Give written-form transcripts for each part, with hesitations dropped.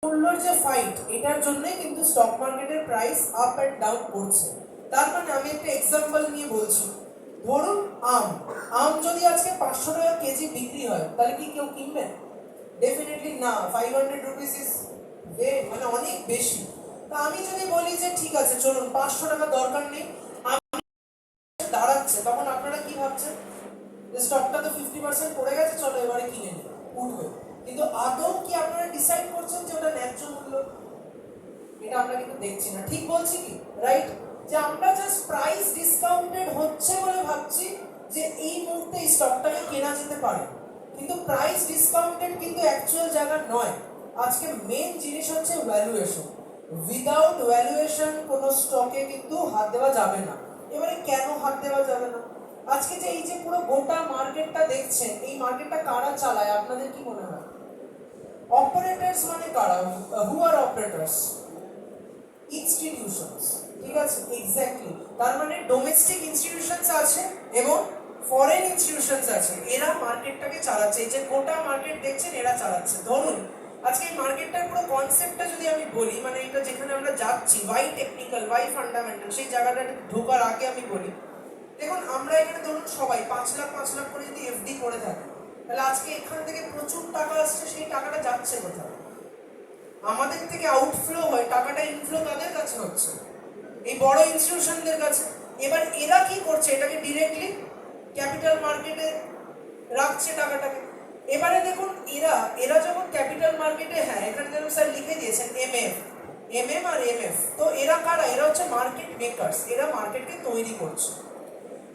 মূল্যর যে ফাইট, এটার জন্যই কিন্তু স্টক মার্কেটের প্রাইস আপ অ্যান্ড ডাউন করছে। তার মানে আমি একটা এক্সাম্পল নিয়ে বলছি, ধরুন আম যদি আজকে 500 টাকা কেজি বিক্রি হয়, তাহলে কি কেউ কিনবে? ডেফিনেটলি না। 500 রুপিস ইজ মানে অনেক বেশি। তা আমি যদি বলি যে ঠিক আছে চলুন 500 টাকা দরকার নেই, দাঁড়াচ্ছে, তখন আপনারা কি ভাবছেন? যে স্টকটা তো 50% পড়ে গেছে, চলো এবারে কিনে নিই, উঠবে। কিন্তু আদৌ কি আপনারা ডিসাইড করছেন যে ওটা ন্যায্য মূল্য? এটা আমরা কিন্তু দেখছি না। ঠিক বলছি কি? রাইট? যে আমরা জাস্ট প্রাইস ডিসকাউন্টেড হচ্ছে বলে ভাবছি যে এই মুহূর্তে এই স্টকটাকে কেনা যেতে পারে, কিন্তু প্রাইস ডিসকাউন্টেড কিন্তু অ্যাকচুয়াল জায়গা নয়। আজকে মেন জিনিস হচ্ছে ভ্যালুয়েশন। উইদাউট ভ্যালুয়েশন কোনো স্টকে কিন্তু হাত দেওয়া যাবে না। এবারে কেন হাত দেওয়া যাবে না? আজকে যে এই যে পুরো গোটা মার্কেটটা দেখছেন, এই মার্কেটটা কারা চালায় আপনাদের কি মনে হয়? অপারেটরস মানে কারা? হু আর অপারেটরস? ইনস্টিটিউশনস। ঠিক আছে, এক্স্যাক্টলি। তার মানে ডোমেস্টিক ইনস্টিটিউশনস আছে এবং ফরেন ইনস্টিটিউশনস আছে, এরা মার্কেটটাকে চালাচ্ছে। এই যে গোটা মার্কেট দেখছেন, এরা চালাচ্ছে। ধরুন আজকে এই মার্কেটটার পুরো কনসেপ্টটা যদি আমি বলি, মানে এটা যেখানে আমরা যাচ্ছি, ওয়াই টেকনিক্যাল, ওয়াই ফান্ডামেন্টাল, সেই জায়গাটা ঢোকার আগে আমি বলি, দেখুন আমরা এখানে ধরুন সবাই 5 লাখ করে যদি এফডি করে থাকি, তাহলে আজকে এখান থেকে প্রচুর টাকা আসছে, সেই টাকাটা যাচ্ছে কোথায়? আমাদের থেকে আউটফ্লো হয়, টাকাটা ইনফ্লো তাদের কাছে হচ্ছে, এই বড় ইনস্টিটিউশনদের কাছে। এবার এরা কি করছে? এটাকে ডিরেক্টলি ক্যাপিটাল মার্কেটে রাখছে টাকাটাকে। এবারে দেখুন এরা এরা যখন ক্যাপিটাল মার্কেটে, হ্যাঁ এখানে যেন স্যার লিখে দিয়েছেন এমএম আর এমএফ, তো এরা কারা? এরা হচ্ছে মার্কেট মেকার্স, এরা মার্কেটকে তৈরি করছে।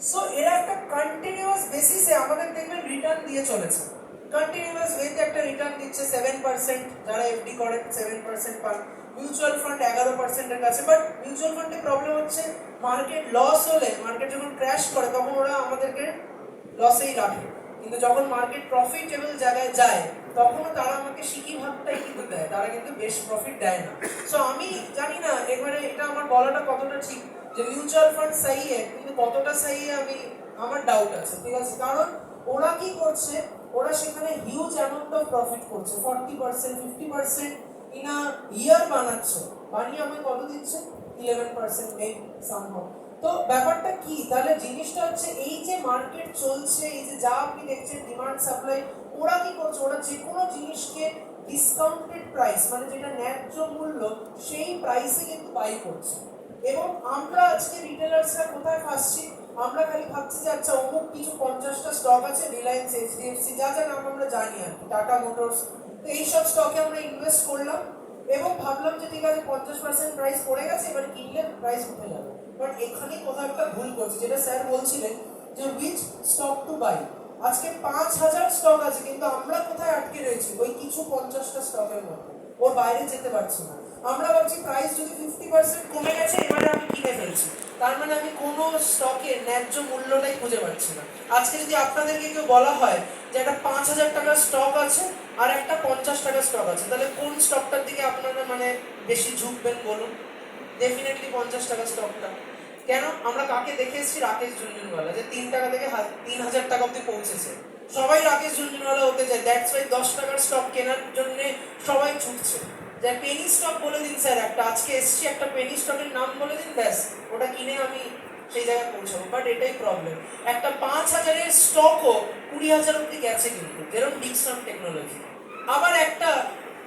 সো এরা একটা কন্টিনিউয়াস বেসিসে আমাদের দেখবেন রিটার্ন দিয়ে চলেছে। কন্টিনিউয়াস ওয়েতে একটা রিটার্ন দিচ্ছে 7%, যারা এফডি করেন 7% পান। মিউচুয়াল ফান্ড 11% এর কাছে। বাট মিউচুয়াল ফান্ডে প্রবলেম হচ্ছে, মার্কেট লস হলে, মার্কেট যখন ক্র্যাশ করে, তখন ওরা আমাদেরকে লসেই রাখে। কিন্তু যখন মার্কেট প্রফিটেবল জায়গায় যায়, তখনও তারা আমাকে সিকি ভাগটাই কিন্তু দেয়, তারা কিন্তু বেশ প্রফিট দেয় না। সো আমি জানি না এবারে এটা আমার বলাটা কতটা ঠিক, যে মিউচুয়াল ফান্ড সাই কিন্তু কতটা সাই আমি, আমার ডাউট আছে। ঠিক আছে, কারণ ওরা কি করছে, ওরা সেখানে হিউজ অ্যামাউন্ট অফ প্রফিট করছে, 40% 50% ইন আ ইয়ার বানাচ্ছে, বানিয়ে আমায় কত দিচ্ছে? 11% মেক সামহাউ। তো ব্যাপারটা কি তাহলে? জিনিসটা হচ্ছে এই যে মার্কেট চলছে, এই যে যা আপনি দেখছেন ডিমান্ড সাপ্লাই, ওরা কি করছে? ওরা যে কোনো জিনিসকে ডিসকাউন্টেড প্রাইস, মানে যেটা ন্যায্য মূল্য, সেই প্রাইসে কিন্তু বাই করছে। এবং আমরা আজকে রিটেলার্সরা কোথায় ফাঁসছি? আমরা খালি ভাবছি যে আচ্ছা অমুক কিছু 50টা স্টক আছে, রিলায়েন্স, এইচডিএফসি, যা যা নাম আমরা জানি আর কি, টাটা মোটরস, তো এইসব স্টকে আমরা ইনভেস্ট করলাম এবং ভাবলাম যে ঠিক আছে 50% প্রাইস পড়ে গেছে, এবার কিনলে প্রাইস উঠে যাবে। বাট এখানে কোথাও একটা ভুল করছে, যেটা স্যার বলছিলেন যে উইচ স্টক টু বাই। আজকে 5,000 স্টক আছে, কিন্তু আমরা কোথায় আটকে রয়েছি? ওই কিছু 50টা স্টকের মধ্যে, ওর বাইরে যেতে পারছি না। আমরা ভাবছি প্রাইস যদি 50% কমে গেছে, এবারে আমি কিনে ফেলছি, তার মানে আমি কোনো স্টকের ন্যায্য মূল্যটাই খুঁজে পাচ্ছি না। আজকে যদি আপনাদেরকে কেউ বলা হয় যে একটা 5,000 টাকার স্টক আছে আর একটা 50 টাকার স্টক আছে, তাহলে কোন স্টকটার দিকে আপনারা মানে বেশি ঝুঁকবেন বলুন? ডেফিনেটলি 50 টাকার স্টকটা। কেন? আমরা কাকে দেখে এসেছি? রাকেশ ঝুনঝুনওয়ালা, যে 3 টাকা থেকে 3,000 টাকা অব্দি পৌঁছেছে। সবাই রাকেশ ঝুনঝুনওয়ালা হতে যায়, দ্যাটস ওয়াই 10 টাকার স্টক কেনার জন্য সবাই ছুটছে। যে পেনি স্টক বলে দিন স্যার একটা, আজকে এসছি একটা পেনি স্টকের নাম বলে দিন, ব্যাস ওটা কিনে আমি সেই জায়গায় পৌঁছাবো। বাট এটাই প্রবলেম, একটা 5,000-এর স্টকও 20,000 অব্দি গেছে কিন্তু, যেরকম ডিকসন টেকনোলজি। আবার একটা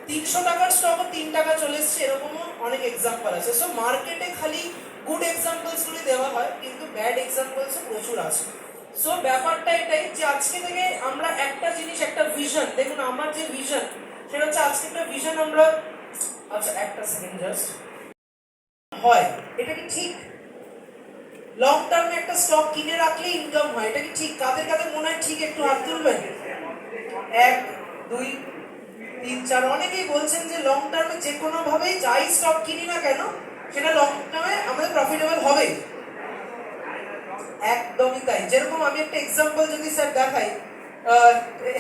300 টাকার স্টকও 3 টাকা চলে এসছে, এরকমও অনেক এক্সাম্পল আছে। সো মার্কেটে খালি গুড এক্সাম্পলসগুলি দেওয়া হয়, কিন্তু ব্যাড এক্সাম্পলসও প্রচুর আছে। সো ব্যাপারটা এটাই যে আজকে থেকে আমরা একটা জিনিস, একটা ভিশন, দেখুন আমার যে ভিশন, সেটা হচ্ছে আজকে একটা ভিশন আমরা, আচ্ছা একটা সেকেন্ড জাস্ট, হয় এটা কি ঠিক? লং টার্মে একটা স্টক কিনে রাখলে ইনকাম হয়, এটা কি ঠিক? কাদের কাদের মনে হয় ঠিক? একটু হাত তুলবেন। 1 2 3 4। অনেকেই বলছেন যে লং টার্মে যে কোনো ভাবেই যাই স্টক কিনি না কেন, সেটা লং টার্মে আমাদের প্রফিটেবল হবে। একদমই তাই। যেরকম আমি একটা এক্সাম্পল যদি স্যার দেখাই,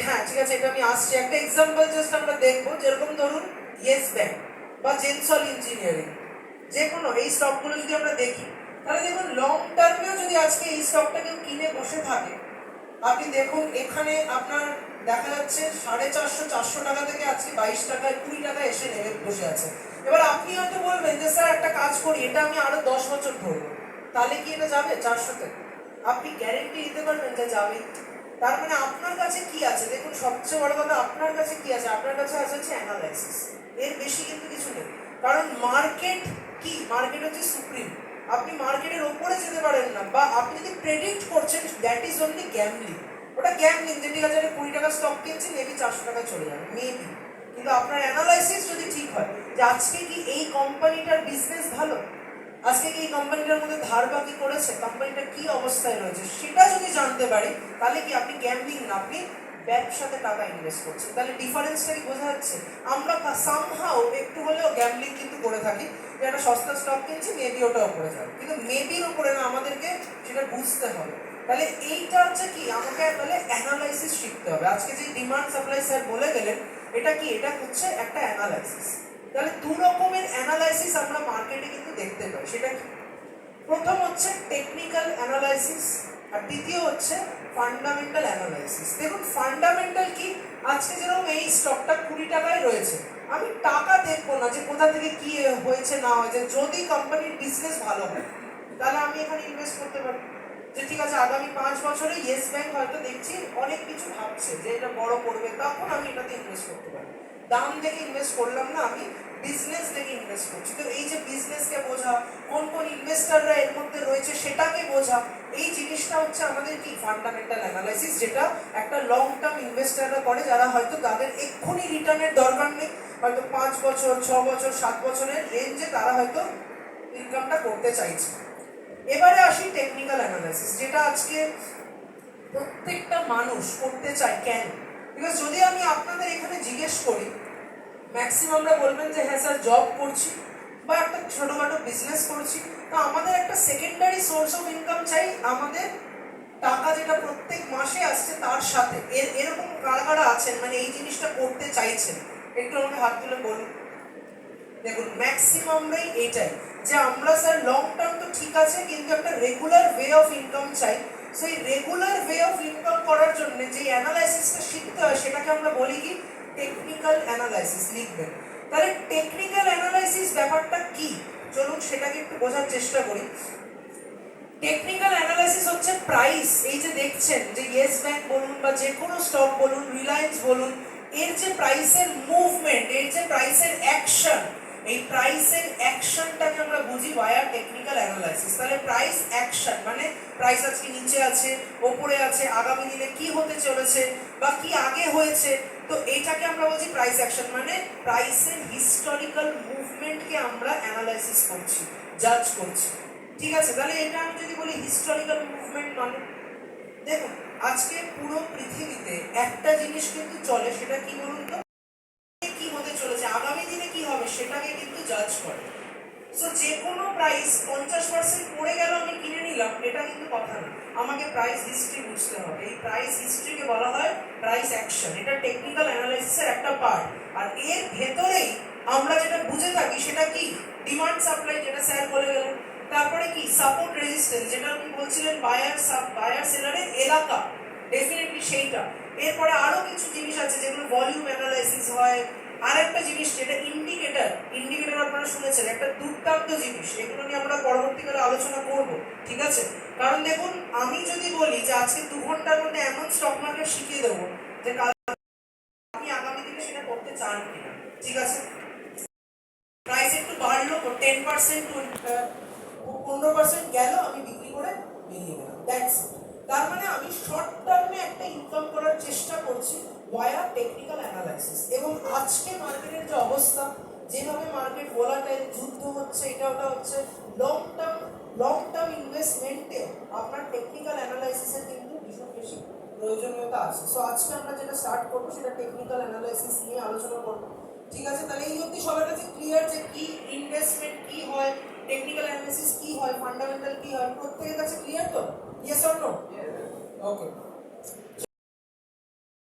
হ্যাঁ ঠিক আছে, এটা আমি আসছি, একটা এক্সাম্পল জাস্ট আমরা দেখবো। যেরকম ধরুন ইয়েস ব্যাংক বা জেনসল ইঞ্জিনিয়ারিং, যে কোনো এই স্টকগুলো যদি আমরা দেখি, তাহলে দেখুন লং টার্মেও যদি আজকে এই স্টকটা কেউ কিনে বসে থাকে, আপনি দেখুন এখানে আপনার দেখা যাচ্ছে 450 টাকা থেকে আজকে 22 টাকায় 20 টাকায় এসে নেমে বসে আছে। এবার আপনি হয়তো বলবেন যে স্যার একটা কাজ করি, এটা আমি আরো 10 বছর ধরবো, তাহলে কি এটা যাবে 400-তে? আপনি গ্যারেন্টি দিতে পারবেন যে যাবে? তার মানে আপনার কাছে কি আছে? দেখুন, সবচেয়ে বড় কথা, আপনার কাছে কি আছে? আপনার কাছে আছে হচ্ছে অ্যানালাইসিস। এর বেশি কিন্তু কিছু নেই। কারণ মার্কেট কি? মার্কেট হচ্ছে সুপ্রিম। আপনি মার্কেটের ওপরে যেতে পারেন না, বা আপনি যদি প্রেডিক্ট করছেন, দ্যাট ইজ অনলি গ্যাম্বলিং। ওটা গ্যাম্বলিং, যে ঠিক আছে 20 টাকা স্টক কিনছি, মেবি 400 টাকায় চলে যাবে, মেবি। কিন্তু আপনার অ্যানালাইসিস যদি ঠিক হয় যে আজকে কি এই কোম্পানিটার বিজনেস ভালো, আজকে কি এই কোম্পানিটার মধ্যে ধার বাকি করেছে, কোম্পানিটা কি অবস্থায় রয়েছে, সেটা যদি জানতে পারি, তাহলে কি আপনি গ্যাম্বলিং না, আপনি ব্যবসাতে টাকা ইনভেস্ট করছেন। তাহলে ডিফারেন্সটা কি বোঝা যাচ্ছে? আমরা সামহাও একটু হলেও গ্যাম্বলিং কিন্তু করে থাকি, যে একটা সস্তা স্টক কিনছি, মেবি ওটা উপরে যাবে, কিন্তু মেবির উপরে না, আমাদেরকে সেটা বুঝতে হবে। তাহলে এইটা হচ্ছে কি, আমাকে তাহলে অ্যানালাইসিস শিখতে হবে। আজকে যে ডিমান্ড সাপ্লাই স্যার বলে গেলেন, এটা কি? এটা হচ্ছে একটা অ্যানালাইসিস। তাহলে দু রকমের অ্যানালাইসিস আমরা মার্কেটে কিন্তু দেখতে পাই। সেটা কি? প্রথম হচ্ছে টেকনিক্যাল অ্যানালাইসিস, আর দ্বিতীয় হচ্ছে ফান্ডামেন্টাল অ্যানালাইসিস। দেখুন, ফান্ডামেন্টাল কি? আজকে যেরকম এই স্টকটা 20 টাকায় রয়েছে, আমি টাকা দেখবো না যে কোথা থেকে কি হয়েছে না হয়েছে। যদি কোম্পানির বিজনেস ভালো হয়, তাহলে আমি এখানে ইনভেস্ট করতে পারি। যে ঠিক আছে, আগামী 5 বছরে ইয়েস ব্যাংক হয়তো দেখছি অনেক কিছু ভাবছে যে এটা বড় করবে, তখন আমি এটাতে ইনভেস্ট করতে পারি। দাম দেখে ইনভেস্ট করলাম না, আমি বিজনেস দেখে ইনভেস্ট করছি। তো এই যে বিজনেসকে বোঝা, কোন কোন ইনভেস্টাররা এর মধ্যে রয়েছে সেটাকে বোঝা, এই জিনিসটা হচ্ছে আমাদের কি ফান্ডামেন্টাল অ্যানালাইসিস, যেটা একটা লং টার্ম ইনভেস্টাররা করে, যারা হয়তো তাদের এক্ষুনি রিটার্নের দরকার নেই, হয়তো 5 বছর 6 বছর 7 বছরের রেঞ্জে তারা হয়তো ইনকামটা করতে চাইছে। এবারে আসি টেকনিক্যাল অ্যানালাইসিস, যেটা আজকে প্রত্যেকটা মানুষ করতে চায়। কেন? বিকজ যদি আমি আপনাদের এখানে জিজ্ঞেস করি, ম্যাক্সিমামরা বলবেন যে হ্যাঁ স্যার, জব করছি বা একটা ছোটখাটো বিজনেস করছি, তো আমাদের একটা সেকেন্ডারি সোর্স অফ ইনকাম চাই, আমাদের টাকা যেটা প্রত্যেক মাসে আসছে তার সাথে। এরকম কারা কারা আছেন মানে এই জিনিসটা করতে চাইছেন? একটু আমাকে হাত তুলে বলুন। দেখুন, ম্যাক্সিমামরাই এটাই, যে আমরা স্যার লং টার্ম তো ঠিক আছে, কিন্তু একটা রেগুলার ওয়ে অফ ইনকাম চাই। সেই রেগুলার ওয়ে অফ ইনকাম করার জন্য যে অ্যানালাইসিসটা শিখতে হয়, সেটাকে আমরা বলি কি? Technical analysis. লিখবেন। তাহলে টেকনিক্যাল অ্যানালাইসিস ব্যাপারটা কি, চলুন সেটাকে একটু বোঝার চেষ্টা করি। টেকনিক্যাল অ্যানালাইসিস হচ্ছে প্রাইস, এই যে দেখছেন যে ইয়েস ব্যাংক বলুন বা যে কোনো স্টক বলুন, রিলায়েন্স বলুন, এর যে প্রাইসের মুভমেন্ট, এর যে প্রাইসের অ্যাকশন, এই প্রাইসের অ্যাকশনটাকে আমরা বুঝি ভায়া টেকনিক্যাল অ্যানালাইসিস। তাহলে প্রাইস অ্যাকশন মানে প্রাইস আজকে নিচে আছে, ওপরে আছে, আগামী দিনে কি হতে চলেছে বা কি আগে হয়েছে, তো এইটাকে আমরা বলছি প্রাইস অ্যাকশন। মানে প্রাইসের হিস্টোরিক্যাল মুভমেন্টকে আমরা অ্যানালাইসিস করছি, জাজ করছি। ঠিক আছে, তাহলে এটা আমি যদি বলি হিস্টোরিক্যাল মুভমেন্ট, মানে দেখুন, আজকে পুরো পৃথিবীতে একটা জিনিস কিন্তু চলে, সেটা কি বলুন তো? কি হতে চলেছে, আগামী দিনে কি হবে, সেটাকে কিন্তু জাজ করে। সো যে কোনো প্রাইস 50% পড়ে গেল, আমি কিনে নিলাম, এটা কিন্তু কথা না। আমাকে প্রাইস হিস্ট্রি বুঝতে হবে। এই প্রাইস হিস্ট্রিকে বলা হয় প্রাইস অ্যাকশন। এটা টেকনিক্যাল অ্যানালাইসিসের একটা পার্ট। আর এর ভেতরেই আমরা যেটা বুঝে থাকি সেটা কি? ডিমান্ড সাপ্লাই, যেটা স্যার বলে গেলেন। তারপরে কি? সাপোর্ট রেজিস্ট্যান্স, যেটা আপনি বলছিলেন বায়ার সেলারের এলাকা, ডেফিনেটলি সেইটা। এরপরে আরো কিছু জিনিস আছে যেগুলো ভলিউম অ্যানালাইসিস হয়। আর একটা জিনিস যেটা ইন্ডিকেটর, আপনারা শুনেছেন, একটা দুর্দান্ত জিনিস, এগুলো নিয়ে আমরা পরবর্তীকালে আলোচনা করব। ঠিক আছে, কারণ দেখুন, আমি যদি বলি যে আজকে 2 ঘন্টার মধ্যে এমন স্টক মার্কেট শিখিয়ে দেবো যে কাল আপনি আগামী দিনে সেটা করতে চান কিনা। ঠিক আছে, প্রাইস একটু বাড়লো, 10% 15% গেল, আমি বিক্রি করে বেরিয়ে গেলাম, দ্যাটস ইট। তার মানে আমি শর্ট টার্মে একটা ইনকাম করার চেষ্টা করছি ভায়া টেকনিক্যাল অ্যানালাইসিস। এবং আজকে মার্কেটের যে অবস্থা, যেভাবে মার্কেট ভোলাটাইল, যুদ্ধ হচ্ছে, এটা ওটা হচ্ছে, লং টার্ম ইনভেস্টমেন্টে আপনার টেকনিক্যাল অ্যানালাইসিসের কিন্তু ভীষণ বেশি প্রয়োজনীয়তা আছে। সো আজকে আমরা যেটা স্টার্ট করবো সেটা টেকনিক্যাল অ্যানালাইসিস নিয়ে আলোচনা করবো। ঠিক আছে, তাহলে এই অবধি সবার কাছে ক্লিয়ার যে কি ইনভেস্টমেন্ট কি হয়, টেকনিক্যাল অ্যানালাইসিস কি হয়, ফান্ডামেন্টাল কি হয়, প্রত্যেকের কাছে ক্লিয়ার তো? Yes or no? ওকে।